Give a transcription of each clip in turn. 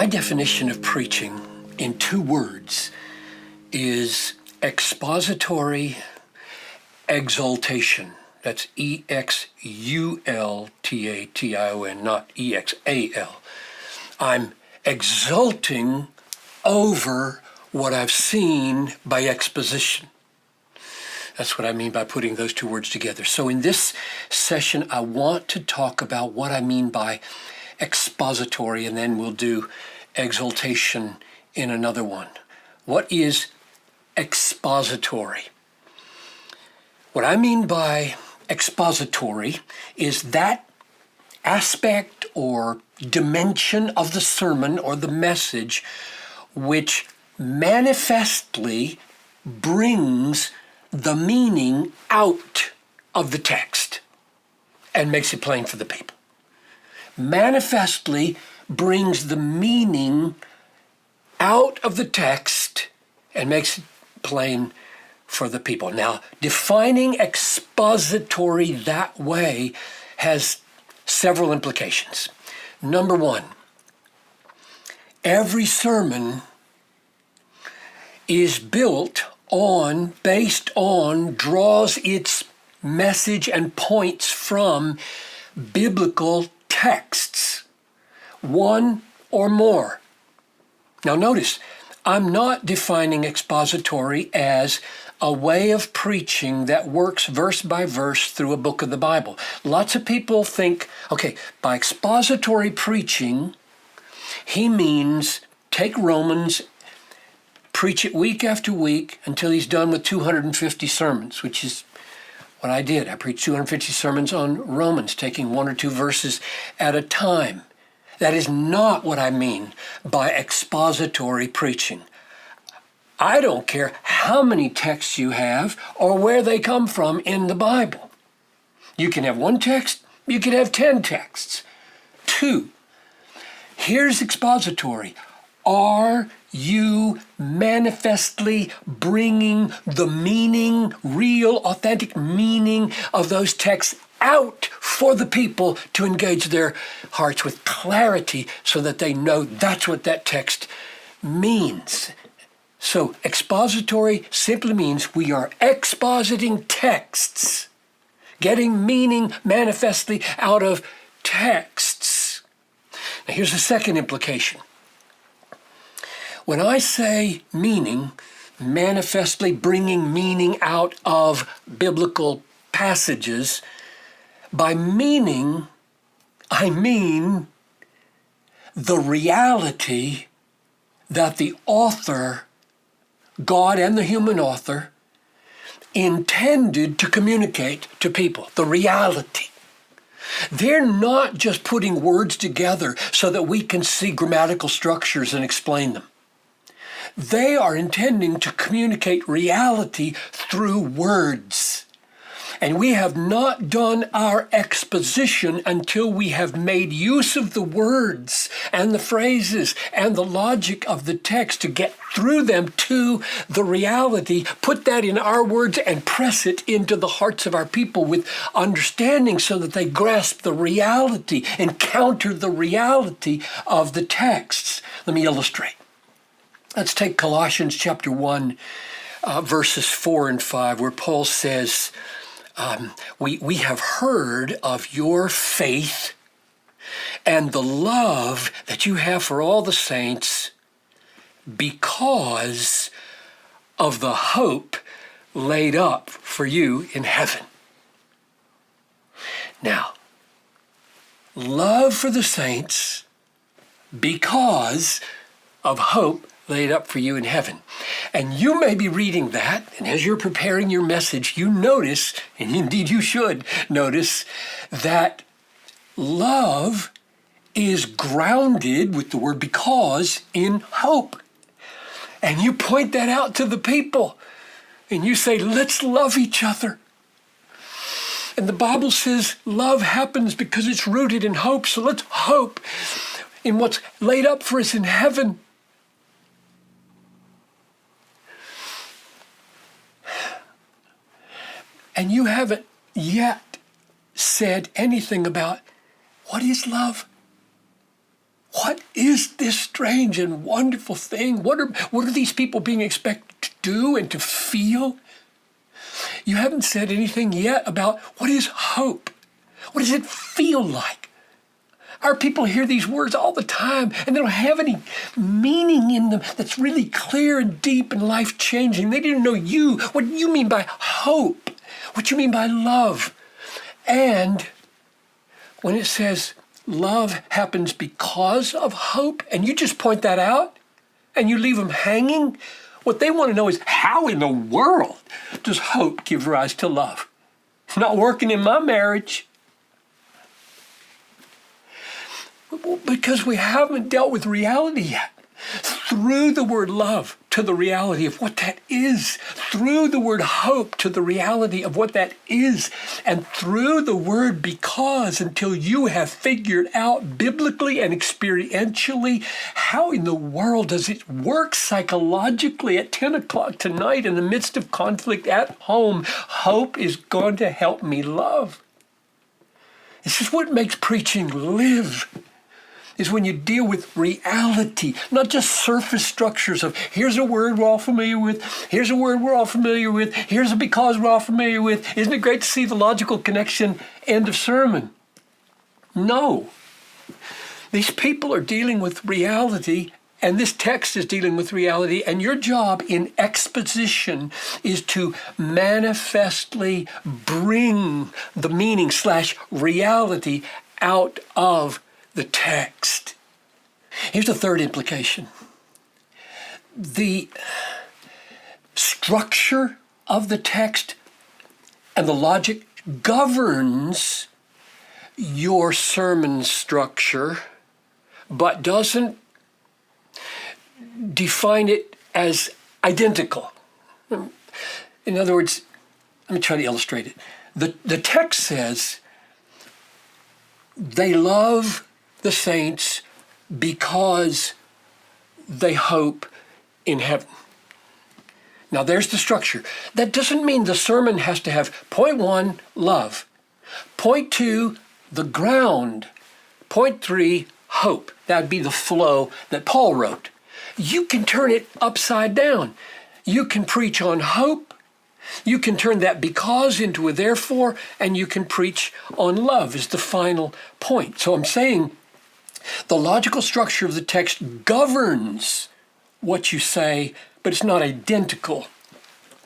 My definition of preaching in 2 words is expository exaltation. That's E-X-U-L-T-A-T-I-O-N, not E-X-A-L. I'm exulting over what I've seen by exposition. That's what I mean by putting those 2 words together. So in this session, I want to talk about what I mean by expository, and then we'll do exaltation in another one. What is expository? What I mean by expository is that aspect or dimension of the sermon or the message which manifestly brings the meaning out of the text and makes it plain for the people. Manifestly brings the meaning out of the text and makes it plain for the people. Now, defining expository that way has several implications. Number 1, every sermon is based on, draws its message and points from biblical texts, 1 or more. Now notice, I'm not defining expository as a way of preaching that works verse by verse through a book of the Bible. Lots of people think, okay, by expository preaching, he means take Romans, preach it week after week until he's done with 250 sermons, which is what I did. I preached 250 sermons on Romans, taking 1 or 2 verses at a time. That is not what I mean by expository preaching. I don't care how many texts you have or where they come from in the Bible. You can have 1 text, you can have 10 texts. 2, here's expository. Are you manifestly bringing the meaning, real, authentic meaning of those texts out for the people to engage their hearts with clarity so that they know that's what that text means? So expository simply means we are expositing texts, getting meaning manifestly out of texts. Now here's the second implication. When I say meaning, manifestly bringing meaning out of biblical passages, by meaning, I mean the reality that the author, God and the human author, intended to communicate to people. The reality. They're not just putting words together so that we can see grammatical structures and explain them. They are intending to communicate reality through words. And we have not done our exposition until we have made use of the words and the phrases and the logic of the text to get through them to the reality, put that in our words and press it into the hearts of our people with understanding so that they grasp the reality, encounter the reality of the texts. Let me illustrate. Let's take Colossians chapter 1, verses 4 and 5, where Paul says, we have heard of your faith and the love that you have for all the saints because of the hope laid up for you in heaven. Now, love for the saints because of hope laid up for you in heaven. And you may be reading that, and as you're preparing your message, you notice, and indeed you should notice, that love is grounded with the word because in hope. And you point that out to the people, and you say, let's love each other. And the Bible says love happens because it's rooted in hope, so let's hope in what's laid up for us in heaven. And you haven't yet said anything about what is love? what is this strange and wonderful thing? What are these people being expected to do and to feel? You haven't said anything yet about what is hope? What does it feel like? Our people hear these words all the time, and they don't have any meaning in them that's really clear and deep and life-changing. They didn't know you, what you mean by hope, what you mean by love. And when it says love happens because of hope, and you just point that out, and you leave them hanging, what they want to know is, how in the world does hope give rise to love? It's not working in my marriage. Because we haven't dealt with reality yet. Through the word love to the reality of what that is. Through the word hope to the reality of what that is. And through the word because, until you have figured out biblically and experientially how in the world does it work psychologically at 10 o'clock tonight in the midst of conflict at home. Hope is going to help me love. This is what makes preaching live. Is when you deal with reality, not just surface structures of here's a word we're all familiar with, here's a word we're all familiar with, here's a because we're all familiar with. Isn't it great to see the logical connection? End of sermon. No. These people are dealing with reality, and this text is dealing with reality, and your job in exposition is to manifestly bring the meaning / reality out of the text. Here's the third implication. The structure of the text and the logic governs your sermon structure, but doesn't define it as identical. In other words, let me try to illustrate it. The text says, they love the saints because they hope in heaven. Now there's the structure. That doesn't mean the sermon has to have point 1, love. Point 2, the ground. Point 3, hope. That'd be the flow that Paul wrote. You can turn it upside down. You can preach on hope. You can turn that because into a therefore, and you can preach on love is the final point. So I'm saying the logical structure of the text governs what you say, but it's not identical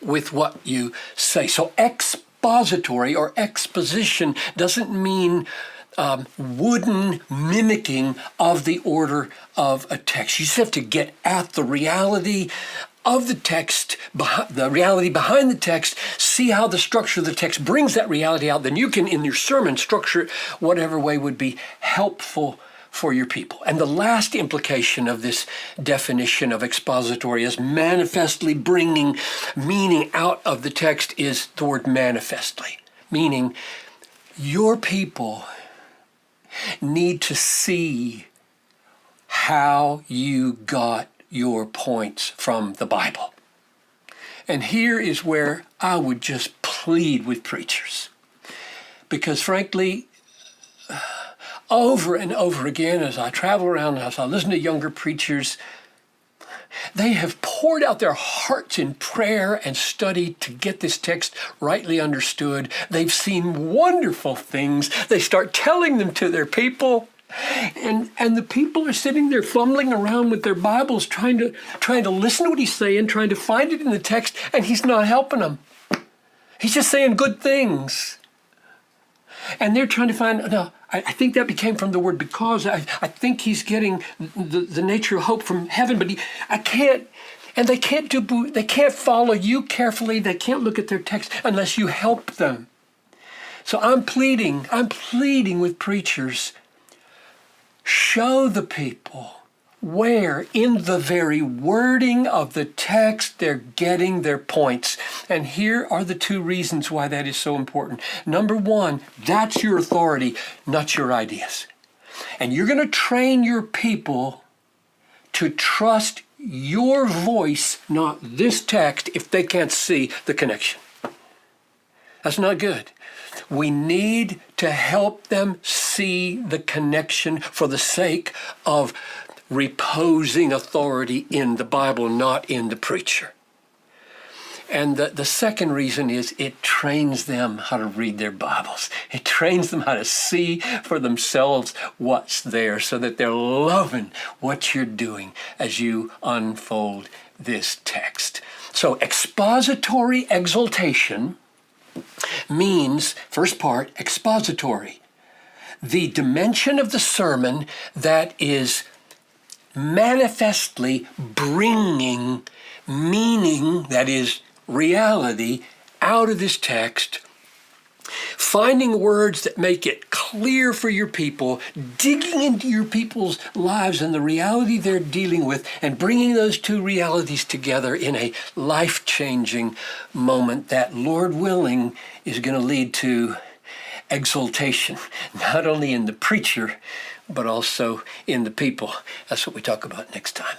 with what you say. So expository or exposition doesn't mean wooden mimicking of the order of a text. You just have to get at the reality of the text, the reality behind the text, see how the structure of the text brings that reality out. Then you can, in your sermon, structure it whatever way would be helpful for your people. And the last implication of this definition of expository is manifestly bringing meaning out of the text is the word manifestly, meaning your people need to see how you got your points from the Bible. And here is where I would just plead with preachers. Because frankly, over and over again, as I travel around, as I listen to younger preachers, they have poured out their hearts in prayer and study to get this text rightly understood. They've seen wonderful things. They start telling them to their people. And the people are sitting there fumbling around with their Bibles, trying to listen to what he's saying, trying to find it in the text, and he's not helping them. He's just saying good things. And they're trying to find, no, I think that became from the word because. I think he's getting the nature of hope from heaven, but I can't. And they can't follow you carefully. They can't look at their text unless you help them. So I'm pleading with preachers. Show the people where in the very wording of the text they're getting their points. And here are the 2 reasons why that is so important. Number 1, that's your authority, not your ideas. And you're going to train your people to trust your voice, not this text, if they can't see the connection. That's not good. We need to help them see the connection for the sake of reposing authority in the Bible, not in the preacher. And the second reason is it trains them how to read their Bibles. It trains them how to see for themselves what's there so that they're loving what you're doing as you unfold this text. So expository exaltation means, first part, expository. The dimension of the sermon that is manifestly bringing meaning, that is, reality, out of this text, finding words that make it clear for your people, digging into your people's lives and the reality they're dealing with, and bringing those two realities together in a life-changing moment that, Lord willing, is going to lead to exaltation, not only in the preacher, but also in the people. That's what we talk about next time.